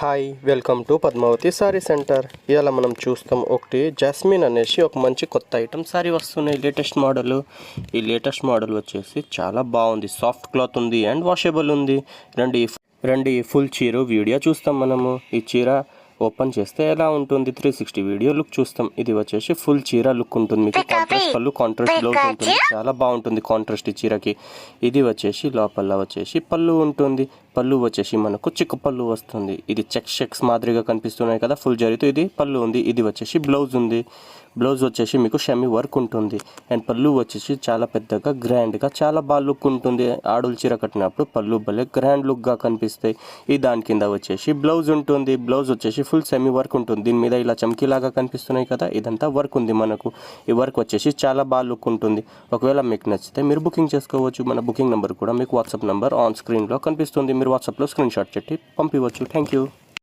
Hi welcome to Padmavati sari centre. ఇవాళ మనం చూస్తాం ఒకటి జాస్మిన్ అనేసి ఒక మంచి కొత్త ఐటమ్ సారీ వస్తున్నాయి. Latest model. ఈ లేటెస్ట్ మోడల్ వచ్చేసి చాలా బాగుంది. సాఫ్ట్ క్లాత్ ఉంది అండ్ వాషబుల్ ఉంది. రండి ఫుల్ చీర వీడియో చూస్తాం. మనము ఈ చీర ఓపెన్ చేస్తే ఎలా ఉంటుంది 360 వీడియో లుక్ చూస్తాం. ఇది వచ్చేసి ఫుల్ చీర లుక్ ఉంటుంది. మీకు కాంట్రాస్ట్ పళ్ళు, కాంట్రాస్ట్ బ్లౌజ్ ఉంటుంది. చాలా బాగుంటుంది కాంట్రాస్ట్ ఈ చీరకి. ఇది వచ్చేసి లోపల వచ్చేసి పళ్ళు ఉంటుంది. పళ్ళు వచ్చేసి మనకు చిక్కు పళ్ళు వస్తుంది. ఇది చెక్స్ మాదిరిగా కనిపిస్తున్నాయి కదా ఫుల్ జరీతో. ఇది పళ్ళు ఉంది. ఇది వచ్చేసి బ్లౌజ్ ఉంది. బ్లౌజ్ వచ్చేసి మీకు షమీ వర్క్ ఉంటుంది. అండ్ పళ్ళు వచ్చేసి చాలా పెద్దగా గ్రాండ్గా చాలా బాగా లుక్ ఉంటుంది. ఆడోళ్ళు చీర కట్టినప్పుడు పళ్ళు భలే గ్రాండ్ లుక్గా కనిపిస్తాయి. ఈ దాని కింద వచ్చేసి బ్లౌజ్ ఉంటుంది. బ్లౌజ్ వచ్చేసి ఫుల్ సెమీ వర్క్ ఉంటుంది. దీని మీద ఇలా చమ్కీలాగా కనిపిస్తున్నాయి కదా, ఇదంతా వర్క్ ఉంది మనకు. ఈ వర్క్ వచ్చేసి చాలా బాగా లుక్ ఉంటుంది. ఒకవేళ మీకు నచ్చితే మీరు బుకింగ్ చేసుకోవచ్చు. మన బుకింగ్ నెంబర్ కూడా మీకు వాట్సాప్ నెంబర్ ఆన్ స్క్రీన్లో కనిపిస్తుంది. మీరు వాట్సాప్లో స్క్రీన్ షాట్ పెట్టి పంపించవచ్చు. Thank you.